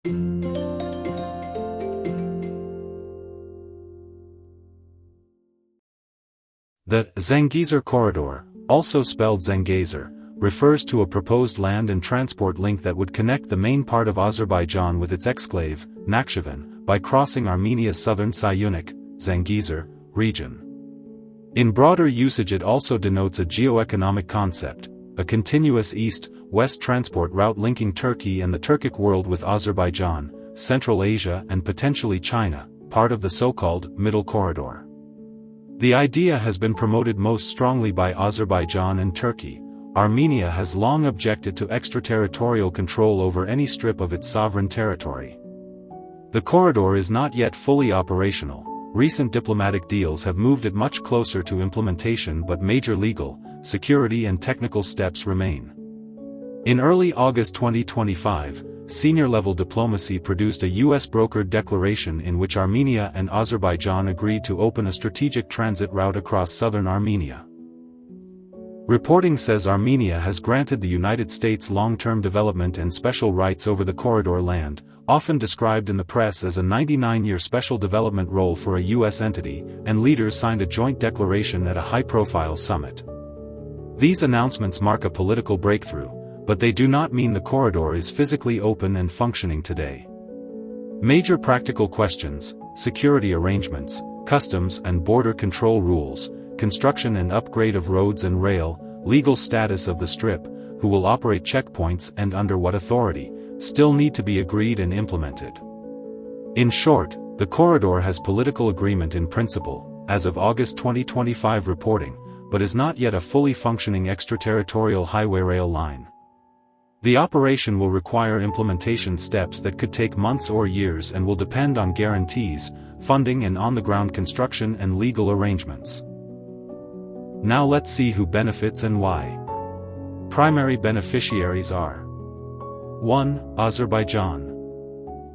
The Zangezur Corridor, also spelled Zangezur, refers to a proposed land and transport link that would connect the main part of Azerbaijan with its exclave, Nakhchivan, by crossing Armenia's southern Syunik, Zangezur, region. In broader usage it also denotes a geoeconomic concept, a continuous east-west transport route linking Turkey and the Turkic world with Azerbaijan, Central Asia and potentially China, part of the so-called Middle Corridor. The idea has been promoted most strongly by Azerbaijan and Turkey. Armenia has long objected to extraterritorial control over any strip of its sovereign territory. The corridor is not yet fully operational. Recent diplomatic deals have moved it much closer to implementation, but major legal, security and technical steps remain. In early August 2025, senior-level diplomacy produced a US-brokered declaration in which Armenia and Azerbaijan agreed to open a strategic transit route across southern Armenia. Reporting says Armenia has granted the United States long-term development and special rights over the corridor land, often described in the press as a 99-year special development role for a U.S. entity, and leaders signed a joint declaration at a high-profile summit. These announcements mark a political breakthrough, but they do not mean the corridor is physically open and functioning today. Major practical questions, security arrangements, customs and border control rules, construction and upgrade of roads and rail, legal status of the strip, who will operate checkpoints and under what authority, still need to be agreed and implemented. In short, the corridor has political agreement in principle, as of August 2025 reporting, but is not yet a fully functioning extraterritorial highway rail line. The operation will require implementation steps that could take months or years and will depend on guarantees, funding and on-the-ground construction and legal arrangements. Now let's see who benefits and why. Primary beneficiaries are 1. Azerbaijan.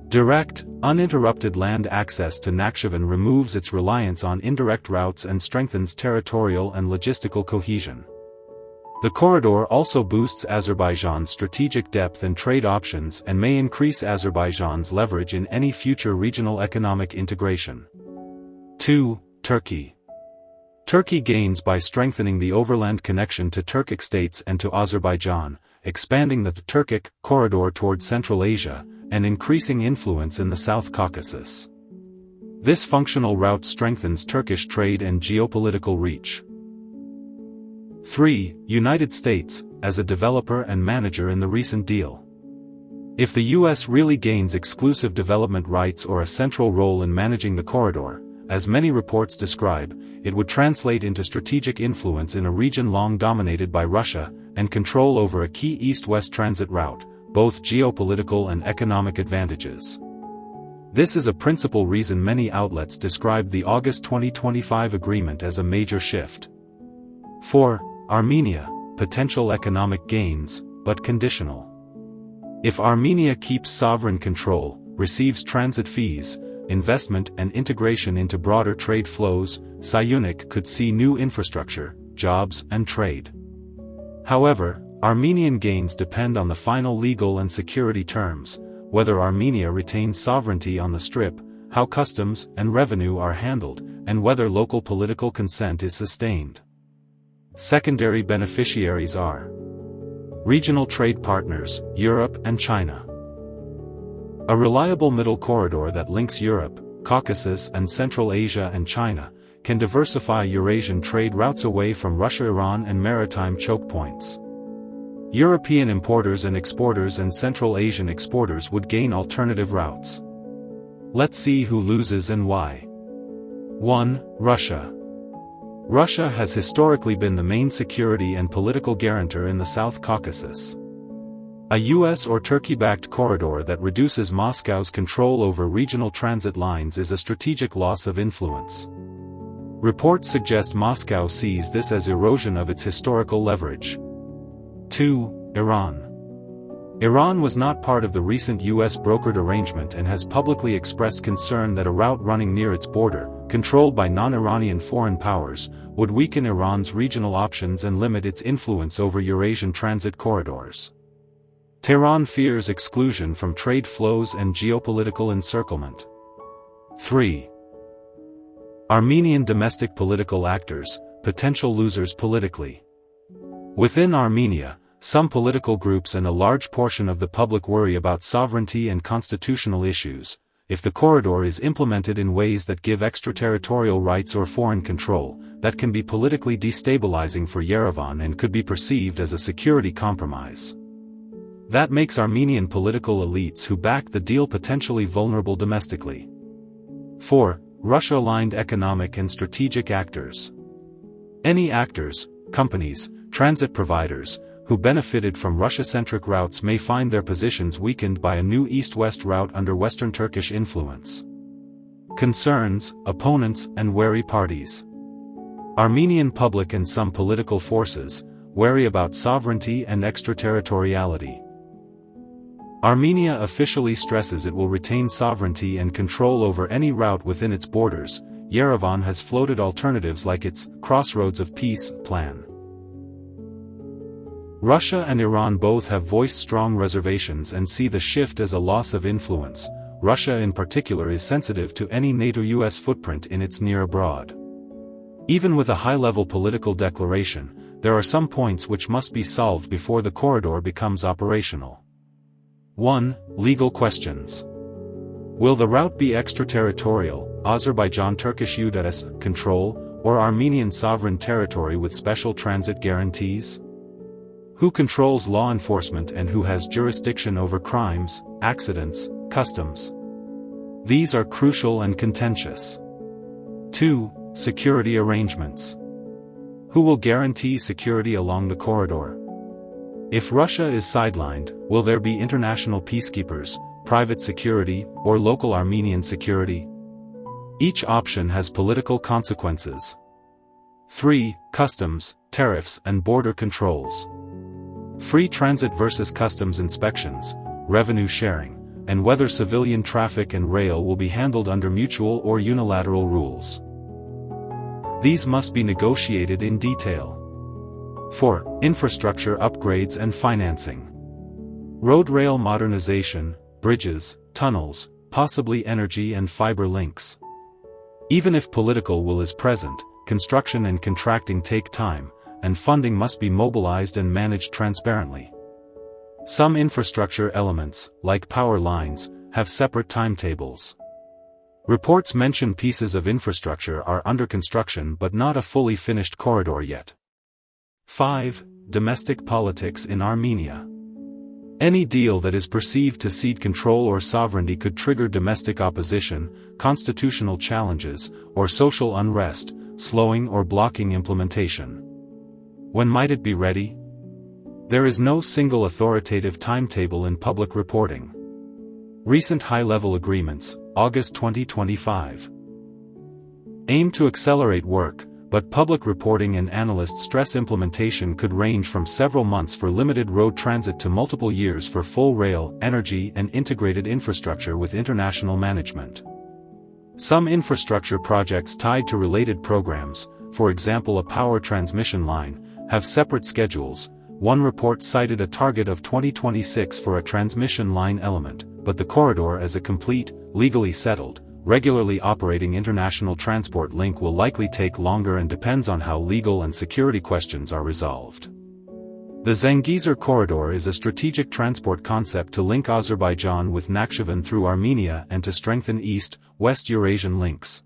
Direct, uninterrupted land access to Nakhchivan removes its reliance on indirect routes and strengthens territorial and logistical cohesion. The corridor also boosts Azerbaijan's strategic depth and trade options and may increase Azerbaijan's leverage in any future regional economic integration. 2. Turkey. Turkey gains by strengthening the overland connection to Turkic states and to Azerbaijan, expanding the Turkic corridor toward Central Asia, and increasing influence in the South Caucasus. This functional route strengthens Turkish trade and geopolitical reach. 3. United States, as a developer and manager in the recent deal. If the U.S. really gains exclusive development rights or a central role in managing the corridor, as many reports describe, it would translate into strategic influence in a region long dominated by Russia, and control over a key east-west transit route, both geopolitical and economic advantages. This is a principal reason many outlets describe the August 2025 agreement as a major shift. 4. Armenia, potential economic gains, but conditional. If Armenia keeps sovereign control, receives transit fees, investment and integration into broader trade flows, Syunik could see new infrastructure, jobs and trade. However, Armenian gains depend on the final legal and security terms, whether Armenia retains sovereignty on the strip, how customs and revenue are handled, and whether local political consent is sustained. Secondary beneficiaries are regional trade partners, Europe and China. A reliable middle corridor that links Europe, Caucasus and Central Asia and China, can diversify Eurasian trade routes away from Russia, Iran and maritime choke points. European importers and exporters and Central Asian exporters would gain alternative routes. Let's see who loses and why. 1. Russia. Russia has historically been the main security and political guarantor in the South Caucasus. A US or Turkey-backed corridor that reduces Moscow's control over regional transit lines is a strategic loss of influence. Reports suggest Moscow sees this as erosion of its historical leverage. 2. Iran. Iran was not part of the recent US-brokered arrangement and has publicly expressed concern that a route running near its border, controlled by non-Iranian foreign powers, would weaken Iran's regional options and limit its influence over Eurasian transit corridors. Tehran fears exclusion from trade flows and geopolitical encirclement. 3. Armenian domestic political actors, potential losers politically. Within Armenia, some political groups and a large portion of the public worry about sovereignty and constitutional issues. If the corridor is implemented in ways that give extraterritorial rights or foreign control, that can be politically destabilizing for Yerevan and could be perceived as a security compromise. That makes Armenian political elites who back the deal potentially vulnerable domestically. 4. Russia-aligned economic and strategic actors. Any actors, companies, transit providers, who benefited from Russia-centric routes may find their positions weakened by a new east-west route under Western Turkish influence. Concerns, opponents, and wary parties. Armenian public and some political forces, wary about sovereignty and extraterritoriality. Armenia officially stresses it will retain sovereignty and control over any route within its borders. Yerevan has floated alternatives like its Crossroads of Peace plan. Russia and Iran both have voiced strong reservations and see the shift as a loss of influence. Russia in particular is sensitive to any NATO-US footprint in its near abroad. Even with a high-level political declaration, there are some points which must be solved before the corridor becomes operational. 1. Legal questions. Will the route be extraterritorial, Azerbaijan-Turkish UDS control, or Armenian sovereign territory with special transit guarantees? Who controls law enforcement and who has jurisdiction over crimes, accidents, customs? These are crucial and contentious. 2. Security arrangements. Who will guarantee security along the corridor? If Russia is sidelined, will there be international peacekeepers, private security, or local Armenian security? Each option has political consequences. 3. Customs, tariffs and border controls. Free transit versus customs inspections, revenue sharing, and whether civilian traffic and rail will be handled under mutual or unilateral rules. These must be negotiated in detail. 4. Infrastructure upgrades and financing. Road rail modernization, bridges, tunnels, possibly energy and fiber links. Even if political will is present, construction and contracting take time, and funding must be mobilized and managed transparently. Some infrastructure elements, like power lines, have separate timetables. Reports mention pieces of infrastructure are under construction but not a fully finished corridor yet. 5. Domestic politics in Armenia. Any deal that is perceived to cede control or sovereignty could trigger domestic opposition, constitutional challenges, or social unrest, slowing or blocking implementation. When might it be ready? There is no single authoritative timetable in public reporting. Recent high-level agreements, August 2025. Aim to accelerate work, but public reporting and analysts stress implementation could range from several months for limited road transit to multiple years for full rail, energy and integrated infrastructure with international management. Some infrastructure projects tied to related programs, for example a power transmission line, have separate schedules. One report cited a target of 2026 for a transmission line element, but the corridor as a complete, legally settled, regularly operating international transport link will likely take longer and depends on how legal and security questions are resolved. The Zangezur Corridor is a strategic transport concept to link Azerbaijan with Nakhchivan through Armenia and to strengthen East-West Eurasian links.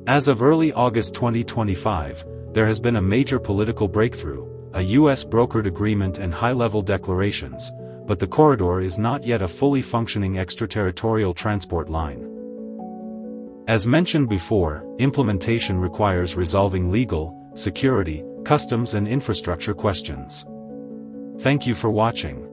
As of early August 2025, there has been a major political breakthrough, a US-brokered agreement and high-level declarations, but the corridor is not yet a fully functioning extraterritorial transport line. As mentioned before, implementation requires resolving legal, security, customs and infrastructure questions. Thank you for watching.